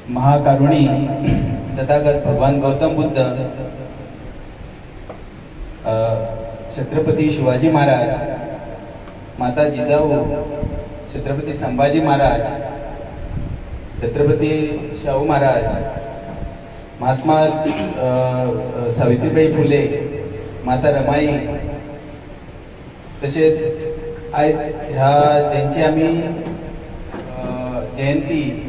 महाकारुणी तथागत भगवान गौतम बुद्ध, छत्रपती शिवाजी महाराज, माता जिजाऊ, छत्रपती संभाजी महाराज, छत्रपती शाहू महाराज, महात्मा सावित्रीबाई फुले, माता रमाई, तसेच आज ह्या ज्यांची आम्ही जयंती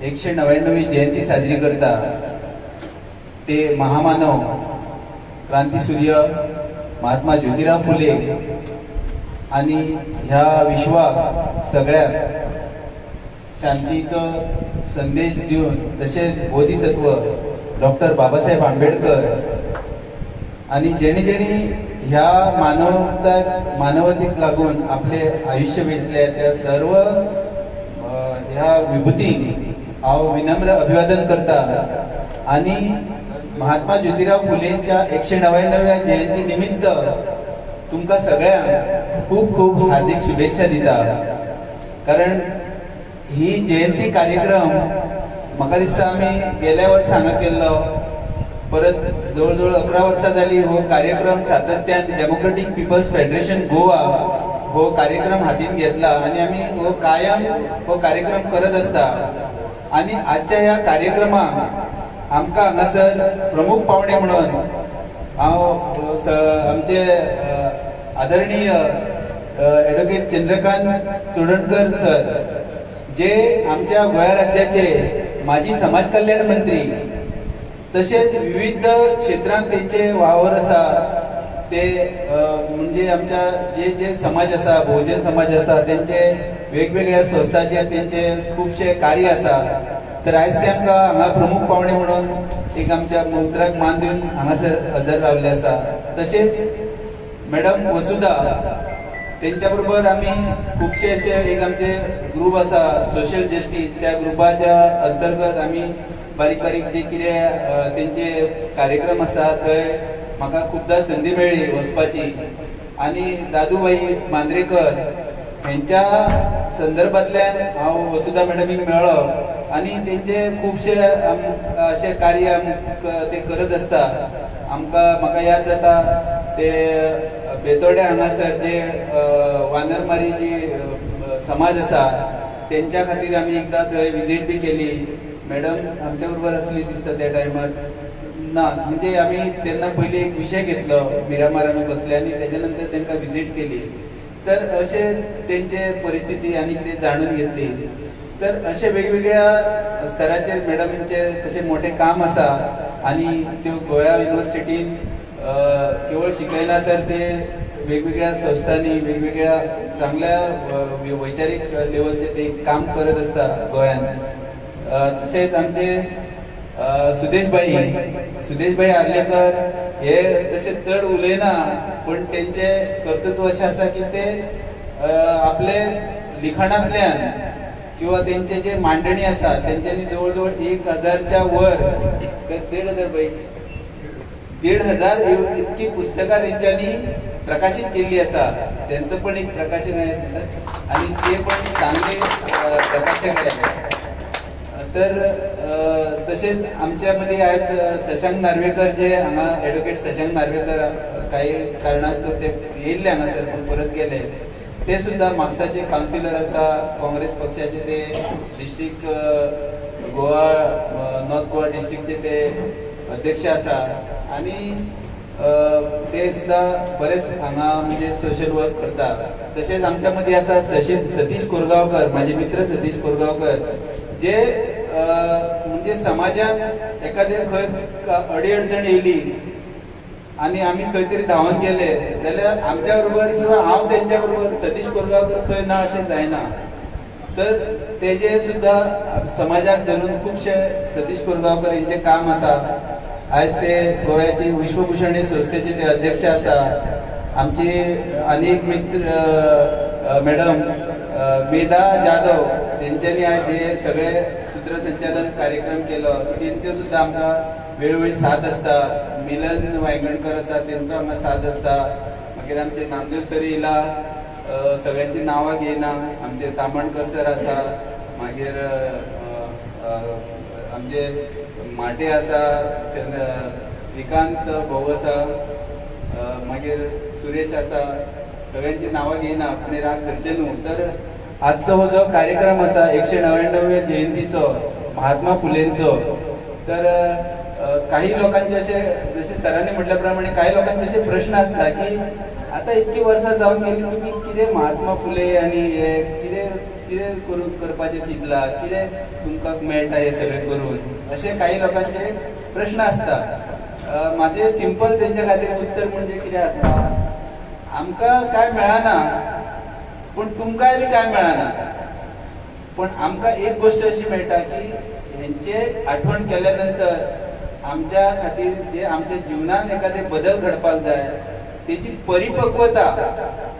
199वी जयंती साजरी करता ते महामानव क्रांतीसूर्य महात्मा ज्योतिराव फुले आणि ह्या विश्वात सगळ्या शांतीचं संदेश देऊन तसेच बोधिसत्व डॉक्टर बाबासाहेब आंबेडकर आणि जेणे ह्या मानवतेक लागून आपले आयुष्य वेचले त्या सर्व ह्या विभूती हांव विनम्र अभिवादन करता आणि महात्मा ज्योतिराव फुलेंच्या 199व्या जयंती निमित्त तुमका सगळ्यांक खूप खूप हार्दिक शुभेच्छा दिता। कारण ही जयंती कार्यक्रम म्हाका दिसता आम्ही गेल्या वर्स हांगा केल्लो, परत जवळजवळ 11 वर्सां जाली हो कार्यक्रम सातत्यान डेमोक्रेटिक पीपल्स फेडरेशन गोवा हो कार्यक्रम हातीन घेतला आणि आम्ही हो कायम हो कार्यक्रम करत असता। आणि आजच्या ह्या कार्यक्रमाक आमकां हांगासर प्रमुख पावणे म्हणून हांव आमचे आदरणीय ॲडव्होकेट चंद्रकांत तोडणकर सर, जे आमच्या गोंय राज्याचे माजी समाज कल्याण मंत्री, तसेच विविध क्षेत्रांत त्यांचे वावर आसा, ते म्हणजे आमच्या जे समाज आसा, बहुजन समाज आसा, त्यांचे वेगवेगळ्या संस्थांचे त्यांचे खूपशे कार्य आसा। तर आयज ते आमकां हांगा प्रमुख पावणे म्हणून एक आमच्या मंत्राक मान दिवन हांगासर हजर रावले आसा। तसेच मॅडम वसुधा, त्यांच्या बरोबर आम्ही खूपशे असे एक आमचे ग्रुप आसा सोशल जस्टिस, त्या ग्रुपाच्या अंतर्गत आम्ही बारीक बारीक जे कितें त्यांचे कार्यक्रम आसा थंय म्हाका खूबदां संधी मेळ्ळी वचपाची। आणि दादूबाई मांद्रेकर यांच्या संदर्भातल्यान हांव वसुधा मॅडमीक मेळ्ळो आणि त्यांचे खूपशे असे कार्य ते करत असता। म्हाका याद जाता ते बेतोड्या हांगासर जे वानरमारी जी समाज आसा त्यांच्या खातीर आमी एकदां थंय विजीट बी केली। मॅडम आमच्या बरोबर असली दिसता त्या टायमार ना, म्हणजे आम्ही त्यांना पहिले एक विषय घेतलो, मिरामार आम्ही बसले आणि त्याच्यानंतर त्यांना विजीट केली। तर असे त्यांचे परिस्थिती आणि कितें जाणून घेतली। तर असे वेगवेगळ्या स्तराचेर मॅडमांचे तसे मोठे काम आसा आणि त्यो गोंया युनिव्हर्सिटीन केवळ शिकयना तर ते वेगवेगळ्या संस्थांनी वेगवेगळ्या चांगल्या वैचारीक लेवलचे ते काम करत असता गोंयान। तसेच आमचे सुदेशभाई आर्लेकर हे तसे चढ उलयना, पण त्यांचे कर्तृत्व असे आसा की ते आपले लिखाणांतल्यान किंवा त्यांचे जे मांडणी आसा त्यांच्यानी जवळजवळ 1000च्या वर 1,500 इतकी पुस्तकां त्यांच्यानी प्रकाशित केली आसा। त्यांचं पण एक प्रकाशन आहे आणि ते पण चांगले प्रकाशक आहे। तर तसेच आमच्यामध्ये आज शशांक नार्वेकर, जे हांगा ॲडव्होकेट शशांक नार्वेकर काही कारणास्तव ते येयल्ले हांगासर पण परत गेले, ते सुद्धा म्हापसाचे कावन्सिलर आसा, काँग्रेस पक्षाचे ते डिस्ट्रिक्ट गोवा नॉर्थ गोवा डिस्ट्रिक्टचे ते अध्यक्ष आसा आणि ते सुद्धा बरेच हांगा म्हणजे सोशल वर्क करता। तसेच आमच्या मध्ये आसा सतीश कोरगांवकर, माझे मित्र सतीश कोरगांवकर, जे म्हणजे समाजात एखादे खंय अडीअडचण येयली आणि आम्ही खंय तरी धांवन गेले जाल्यार आमच्या बरोबर किंवा हांव त्यांच्या बरोबर सतीश कोरगांवकर खंय ना अशें जायना। तर तेजे सुद्धा समाजाक धरून खूपशे सतीश कोरगांवकर यांचे काम आसा। आज ते गोव्याची विश्वभूषण संस्थेचे ते अध्यक्ष आसा। आमची आनी एक मित्र मॅडम मेधा जाधव, त्यांच्यानी आज हे सगळे सूत्रसंचालन कार्यक्रम केलो, त्यांचे सुद्धा आमकां वेळोवेळी साथ असता। मिलन वांयगणकर आसा, त्यांचो हांगा साथ असता। मागीर आमचे नामदेव सर येयला, सगळ्यांची नांवां घेयना, आमचे तामणकर सर आसा, मागीर आमचे माटे आसा, श्रीकांत भाऊ आसा, मागीर सुरेश आसा, सगळ्यांची नांवां घेयना पूण राग धरचे न्हू. तर आजचो हो जो कार्यक्रम आसा 199व्या जयंतीचो महात्मा फुलेंचो, तर काही लोकांचे असे, जसे सरांनी म्हटल्या प्रमाणे काही लोकांचे असे प्रश्न असता की आता इतकी वर्सां जावन गेली, तुम्ही कितें महात्मा फुले आनी हे कितें करून करपाचें चिंतला, कितें तुमकां मेळटा हे सगळें करून, असे काही लोकांचे प्रश्न असता. माझे सिंपल तेंच्या खातीर उत्तर म्हणजे कितें आसता, आमकां काय मेळना पूण तुमकांय बी काय मेळना, पण आमकां एक गोष्ट अशी मेळटा की हेंचे आठवण केल्या नंतर आमच्या खातीर जे आमच्या जिवनात एखादे बदल घडपाक जाय, त्याची परिपक्वता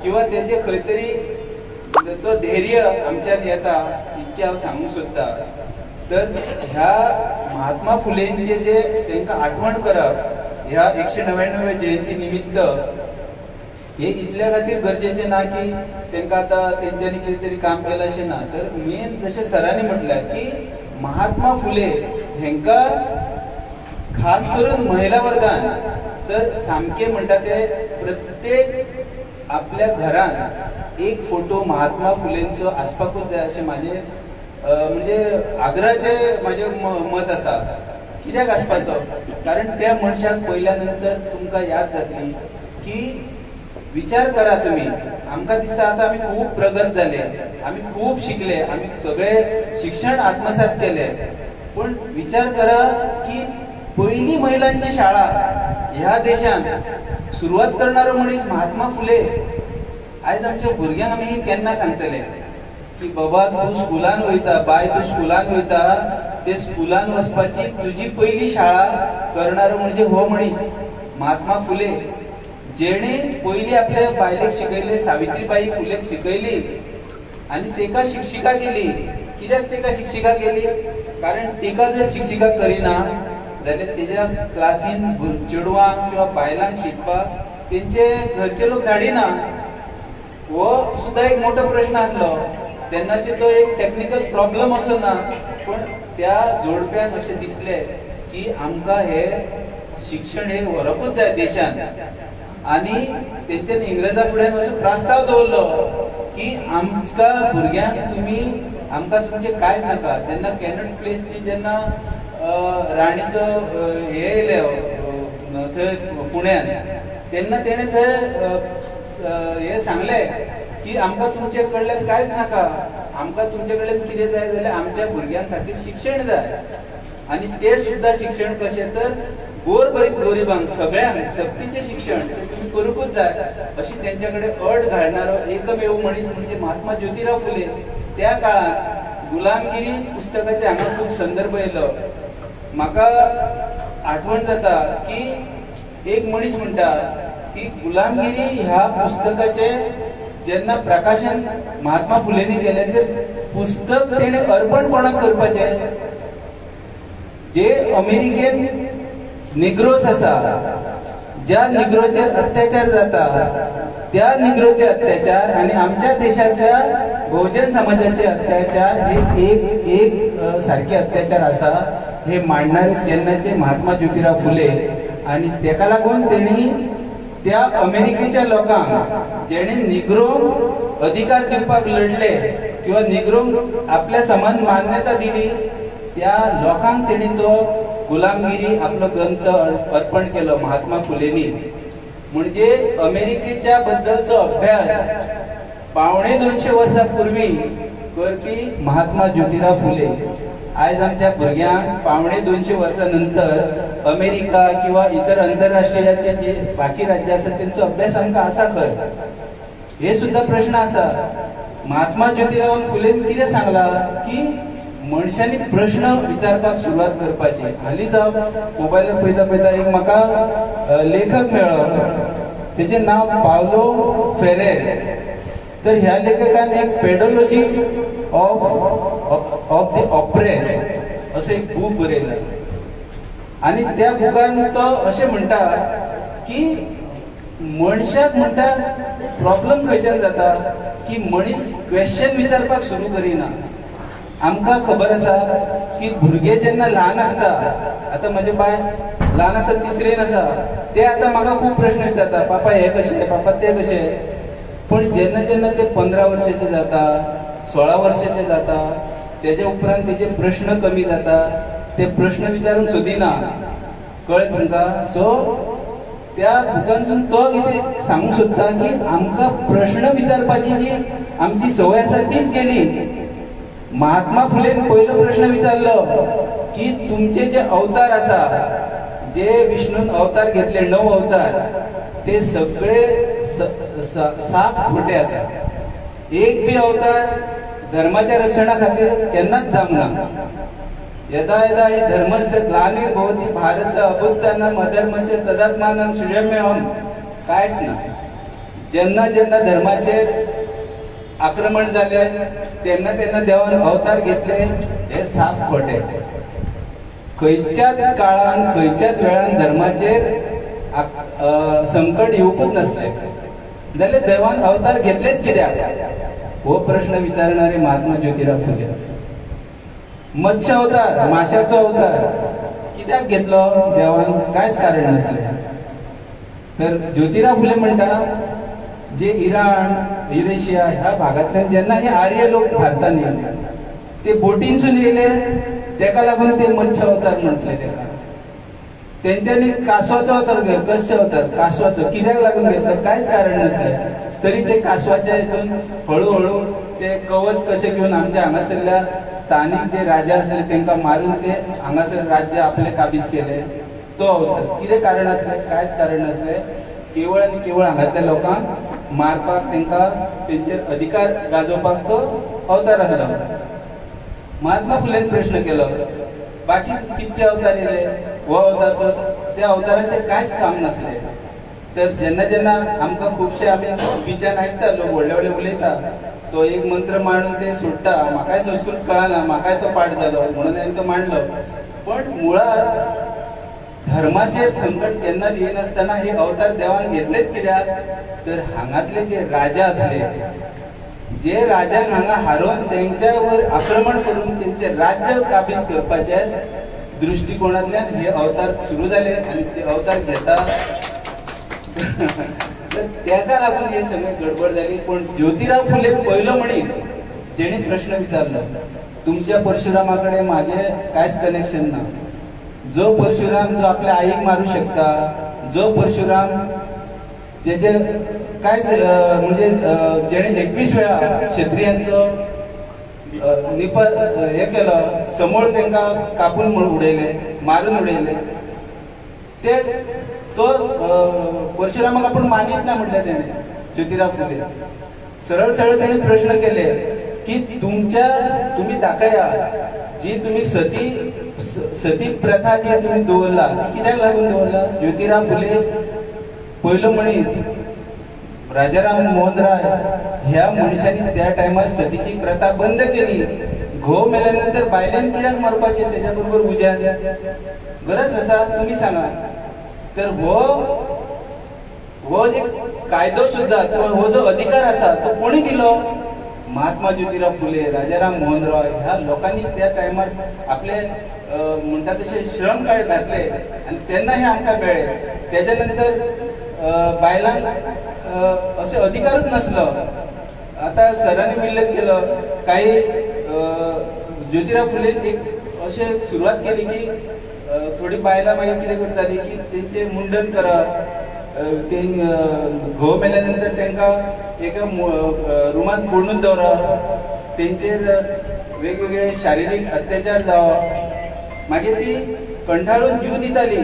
किंवा त्याचे खंय तरी तो धैर्य आमच्यात येता, इतके हांव सांगूंक सोदता. तर ह्या महात्मा फुलेंचे जे तांकां आठवण करप ह्या 199व्या जयंती निमित्त हे इतल्या खातीर गरजेचे ना की तांकां आतां तेंच्यांनी कितें तरी काम केलं अशें ना. तर मेन जशें सरांनी म्हटल्यार की महात्मा फुले हेंकां खास करून महिला वर्गान तर सामके म्हणटा ते प्रत्येक आपल्या घरान एक फोटो महात्मा फुलेंचो आसपाकूच जाय अशें माझे म्हणजे आग्रहाचे माझे मत आसा. कित्याक आसपाचो, कारण त्या मनशाक पयल्या नंतर तुमकां याद जातली की विचार करा तुम्ही, आमकां दिसता आतां आमी खूब प्रगत जाले, आमी खूब शिकले, आमी सगळे शिक्षण आत्मसात केले, पण विचार करा की पहिली महिलांची शाळा ह्या देशात सुरुवात करणारो मनीस महात्मा फुले. आयज आमच्या भुरग्यांक आमी ही केन्ना सांगतले की बाबा तूं स्कुलान वयता, बाय तूं स्कुलान वयता, ते स्कुलान वचपाची तुजी पहिली शाळा करणारो म्हणजे हो मनीस महात्मा फुले, जेणे पयली आपल्या बायलेक शिकयले, सावित्रीबाई फुलेक शिकयली आणि तेका शिक्षिका केली. कित्याक तेका शिक्षिका केली, कारण तेका जर शिक्षिका करिना जाल्यार तेज्या क्लासीन चेडवांक किंवा बायलांक शिकपाक तेंचे घरचे लोक धाडिना. हो सुद्धा एक मोठो प्रश्न आसलो तेन्नाचे. तो एक टेक्निकल प्रॉब्लेम असो ना, पण त्या जोडप्यान अशें दिसले की आमकां हे शिक्षण हे व्हरपूच जाय देशान. आणि तेंच्यांनी इंग्रजा फुड्यान असो प्रस्ताव दवरलो की आमच्या भुरग्यांक तुमी आमकां तुमचे कांयच नाका. जेन्ना कॅनॉट प्लेसची जेन्ना राणीचो हे येयले थंय पुण्यान, तेन्ना तेणें थंय हे सांगले की आमकां तुमचे कडल्यान कांयच नाका, आमकां तुमचे कडल्यान कितें जाय जाल्यार आमच्या भुरग्यां खातीर शिक्षण जाय. आणि ते सुद्धा शिक्षण कशें, तर गोरगरिबांक सगळ्यांक सक्तीचें शिक्षण तुम्ही करूकूच जाय अशी त्यांच्याकडे अट घालणारो एकमेव मनीस म्हणजे महात्मा ज्योतिराव फुले. त्या काळात गुलामगिरी पुस्तकाचे हांगा खूब संदर्भ येयलो. म्हाका आठवण जाता की एक मनीस म्हणटा की गुलामगिरी ह्या पुस्तकाचे जेन्ना प्रकाशन महात्मा फुलेंनी केलें ते पुस्तक तेणे अर्पण कोणाक करपाचें, जे अमेरिकेन निग्रोस आसा, ज्या निग्रोचेर अत्याचार जाता त्या निग्रोचे अत्याचार आणि आमच्या देशातल्या बहुजन समाजाचे अत्याचार हे एक सारखे अत्याचार आसा हे मांडणारे तेन्नाचे महात्मा ज्योतिराव फुले. आणि तेका लागून तेणी त्या अमेरिकेच्या लोकांक जेणे निग्रो अधिकार दिवपाक लढले किंवा निग्रो आपल्या समान मान्यता दिली, त्या लोकांक तेणी तो गुलामगिरी आपलो ग्रंथ अर्पण केलो महात्मा फुलेनी. म्हणजे अमेरिकेच्या बद्दलचो अभ्यास 250 वर्सां पूर्वी करपी महात्मा ज्योतिराव फुले. आज आमच्या भुरग्यांक 250 वर्सां नंतर अमेरिका किंवा इतर आंतरराष्ट्रीयाचे जे बाकी राज्य आसात त्यांचो अभ्यास आमकां आसा खंय, हे सुद्धा प्रश्न आसा. महात्मा ज्योतिराव फुलेन कितें सांगला की मनशांनी प्रश्न विचारपाक सुरवात करपाची. हालीं जावन मोबायलार पळयता एक म्हाका लेखक मेळ्ळो, तेचें नांव पावलो फेरेर. तर ह्या लेखकान एक पेडोलॉजी ऑफ द ऑप्रेस असो एक बूक बरयला. आणि त्या बुकान तो अशें म्हणटा की मनशाक म्हणटा प्रॉब्लेम खंयच्यान जाता की मनीस क्वेश्चन विचारपाक सुरू करिना. आमकां खबर आसा की भुरगे जेन्ना ल्हान आसता, आतां म्हजे बाय ल्हान आसा, तिसरेन आसा, ते आतां म्हाका खूब प्रश्न विचारता, पापा हे कशें, पापा ते कशें. पण जेन्ना जेन्ना ते 15 वर्साचे जाता, 16 वर्साचे जाता, तेजे उपरांत तेजे प्रश्न कमी जाता, ते प्रश्न विचारूंक सोदिना, कळ्ळें तुमकां. सो त्या बुकांसून तो कितें सांगूंक सोदता की आमकां प्रश्न विचारपाची जी आमची संवय आसा तीच गेली. महात्मा फुलेन पयलो प्रश्न विचारलो की तुमचे जे अवतार आसा, जे विष्णून अवतार घेतले, 9 अवतार, ते सगळे साप खोटे आसा. एक बी अवतार धर्माच्या रक्षणा खातीर केन्नाच जावंक ना. यदा यदा हि धर्मस्य ग्लानिर्भवति भारत अभ्युत्थानम् अधर्मस्य तदात्मानं सृजाम्यहम्. कांयच ना. जेन्ना जेन्ना धर्माचेर आक्रमण जाले तेन्ना तेन्ना देवान अवतार घेतले, हे साप खोटे. खंयच्याच काळान खंयच्याच वेळान धर्माचेर संकट येवपूच नसले, जाल्यार देवान अवतार घेतलेच कित्याक, हो प्रश्न विचारणारे महात्मा ज्योतिराव फुले. मत्स्य अवतार, माशाचो अवतार कित्याक घेतलो देवान, कांयच कारण नसलें. तर ज्योतिराव फुले म्हणटा, जे इराण, युरेशिया ह्या भागांतल्यान जेन्ना हे आर्य लोक भारतांत येयले, ते बोटीनसून येयले, तेका लागून ते मत्स्य अवतार म्हटले तेका. तेंच्यांनी कासवाचो अवतार घेतलो. कशें अवतार? कासवाचो. कित्याक लागून घेतलो? कांयच कारण नसलें. तरी ते कासवाच्या हितून हळूहळू ते कवच कशें घेवन आमच्या हांगासरल्या स्थानीक जे राजा आसले तेंकां मारून ते हांगासर राज्य आपले काबीज केले, तो अवतार. कितें कारण आसलें? कांयच कारण नासलें. केवळ आनी केवळ हांगातल्या लोकांक मारपाक, तेंकां तेंचेर अधिकार गाजोवपाक तो अवतार आसलो. महात्मा फुलेन प्रश्न केलो, बाकी कितके अवतार येयले, हो अवतार तो, त्या अवताराचें कांयच काम नासलें. तर जेन्ना जेन्ना आमकां खुबशे आमी स्पिचान आयकता, लोक व्हडले व्हडले उलयता, तो एक मंत्र मांडून ते सोडटा. म्हाकाय संस्कृत कळना, म्हाकाय तो पाठ जालो म्हणून हांवें तो मांडलो. पण मुळात धर्माचेर संकट केन्ना येनासतना हे अवतार देवान घेतलेच कित्याक, तर हांगातले जे राजा आसले, जे राजांक हांगा हारोवन तेंच्या वर आक्रमण करून तेंचे राज्य काबीज करपाचे दृश्टिकोनांतल्यान हे अवतार सुरू जाले आनी ते अवतार घेता. तर तेका लागून हे सगळे गडबड जाली. पण ज्योतिराव फुले पयलो मनीस जेणे प्रश्न विचारलो. तुमच्या परशुरामाकडे माझे कांयच कनेक्शन ना. जो परशुराम जो आपल्या आईक मारू शकता, जो परशुराम जेचे कांयच म्हणजे जेणे 21 वेळा क्षत्रियांचो निपल हे केलो, समोर तेंकां कापून उडयले, मारून उडयले, ते तो परशुरामाक आपण मानीत ना म्हटलें तेणे. ज्योतिराव फुले सरळ सरळ तेणे प्रश्न केले की तुम्ही दाखया जी तुम्ही सती प्रथा जी तुम्ही दवरला ती कित्याक लागून दवरला. ज्योतिराव फुले पयलो मनीस, राजाराम मोहन राय ह्या मनशांनी त्या टायमार सतीची प्रथा बंद केली. घोव मेल्यानंतर बायलेन कित्याक मरपाचें तेच्या बरोबर उज्यान? गरज आसा? तुम्ही सांगा. तर हो जे कायदो सुद्धा किंवा हो जो अधिकार आसा तो कोणी दिलो? महात्मा ज्योतिराव फुले, राजाराम मोहन रॉय ह्या लोकांनी त्या टायमार आपले म्हणटा तशे श्रम काळ घातले आणि तेन्ना हे आमकां मेळ्ळे. तेच्या नंतर बायलांक असे अधिकारच नसलो. आता सरांनी उल्लेख केलो काही ज्योतिराव फुलेन एक अशे सुरवात केली की थोडी बायलां मागीर कितें करताली की तेंचे मुंडन करप, ते घोव मेल्यानंतर तेंकां एका रुमांत कोंडून दवरप, तेंचेर वेगवेगळे शारिरीक अत्याचार जावप, मागीर ती कंठाळून जीव दिताली.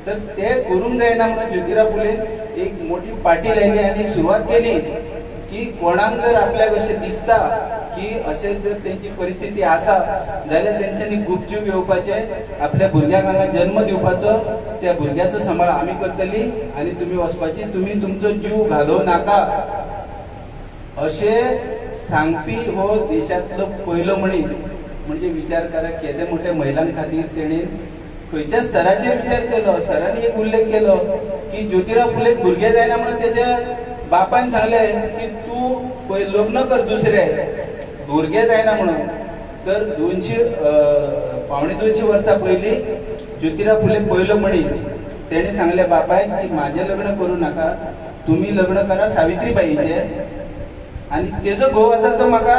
तर ते करूंक जायना म्हणून ज्योतिराव फुलेन एक मोठी पाटी लायली आनी सुरवात केली की कोणाक जर आपल्याक अशें दिसता की अशें जर तेंची परिस्थिती आसा जाल्यार तेंच्यांनी गुपचूप येवपाचें, आपल्या भुरग्याक हांगा जन्म दिवपाचो, त्या भुरग्याचो सांबाळ आमी करतली आनी तुमी वचपाची, तुमी तुमचो जीव घालोव नाका अशें सांगपी हो देशांतलो पयलो मनीस. म्हणजे विचार करा केदे मोठ्या महिलां खातीर तेणेन खंयच्या स्तराचेर विचार केलो. सरांनी एक उल्लेख केलो की ज्योतिराव फुलेक भुरगे जायना म्हणून तेच्या बापान सांगले की तू लग्न कर दुसरे, भुरगे जायना म्हणून. तर 250 वर्षा पयलीं ज्योतिराव फुले पहिलो मनीस तेणे सांगले बापाय की माझे लग्न करू नका, तुम्ही लग्न करा सावित्रीबाईचे, आणि तेजो घोव आसा तो म्हाका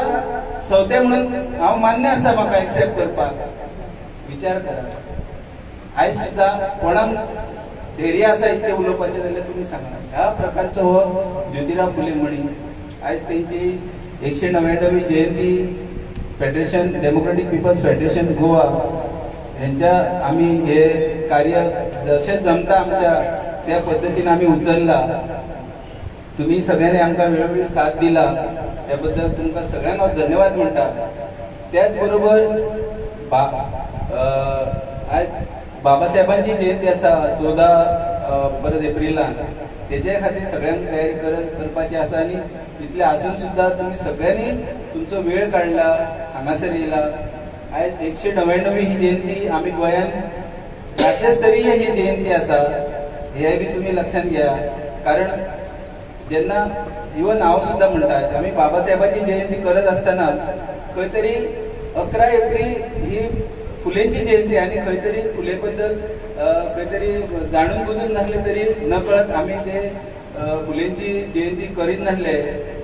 सवते म्हणून हांव मान्य आसा म्हाका एक्सेप्ट करपाक. विचार करा, आयज सुद्धा कोणाक धैर्य आसा इतके उलोवपाचे जाल्यार तुमी सांगा. ह्या प्रकारचो हो ज्योतिराव फुले मनीस आयज तेंची 199वी जयंती federation democratic people's federation Goa यांच्या आम्ही हे कार्य जसे जमता आमच्या त्या पद्धतीने आम्ही उचलला. तुम्ही सगळ्यांनी आमकां वेळोवेळी साथ दिला त्याबद्दल तुमकां सगळ्यांक हांव धन्यवाद म्हणटा. त्याचबरोबर आज बाबासाहेबांची जयंती आसा 14 एप्रिलान, तेजे खातीर सगळ्यांक तयारी करपाची आसा आणि इतले आसून सुद्धा तुम्ही सगळ्यांनी तुमचो वेळ काढला, हांगासर येयला. आयज 199वी ही जयंती आमी गोंयांत राज्यस्तरीय ही जयंती आसा, हे बी तुम्ही लक्षात घ्या. कारण जेन्ना इवन हांव सुद्धा म्हणटा आमी बाबासाहेबाची जयंती करत आसतना खंय तरी 11 एप्रिल ही फुलेंची जयंती आणि खंय तरी फुले बद्दल खंय तरी जाणून बुजून नासले तरी नकळत आमी ते फुलेंची जयंती करीत नासले,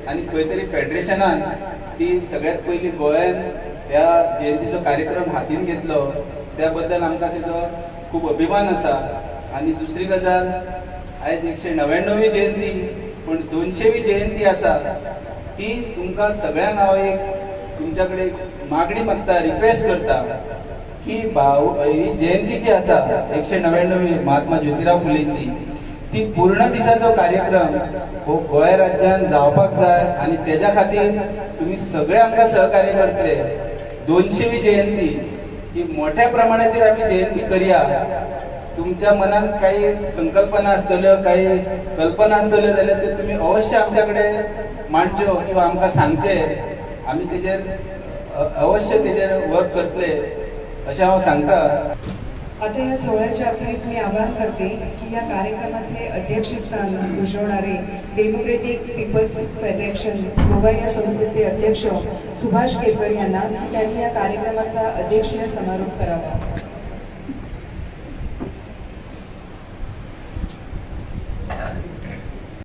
आणि खंय तरी फेडरेशनान ती सगळ्यात पहिली गोंयांत ह्या जयंतीचो कार्यक्रम हातीन घेतलो, त्याबद्दल आमकां तेजो खूब अभिमान आसा. आणि दुसरी गजाल, आयज 199वी जयंती पण 200वी जयंती आसा, ती तुमकां सगळ्यांक हांव एक तुमच्या कडेन मागणी मागता, रिक्वेस्ट करता की ही जयंती जी आसा 199वी महात्मा ज्योतिराव फुलेंची, ती पूर्ण दिसाचो कार्यक्रम हो गोंय राज्यात जावपाक जाय, आणि तेज्या खातीर तुम्ही सगळे आमकां सहकार्य करतले. 200वी जयंती ही मोठ्या प्रमाणाचेर आमी जयंती करया. तुमच्या मनात काही संकल्पना आसतल्यो, काही कल्पना आसतल्यो जाल्यार ते तुम्ही अवश्य आमच्याकडे मांडच्यो किंवा आमकां सांगचे. आमी तेजेर अवश्य तेजेर वर्क करतले अशें हांव सांगता. आता या सोहळ्याच्या अखेरीस मी आवाहन करते की या कार्यक्रमाचे अध्यक्षस्थान भूषवणारे डेमोक्रेटिक पीपल्स फेडरेशन गोवा या संस्थेचे अध्यक्ष सुभाष केरकर यांना त्यांनी या कार्यक्रमाचा अध्यक्षीय समारोप करावा.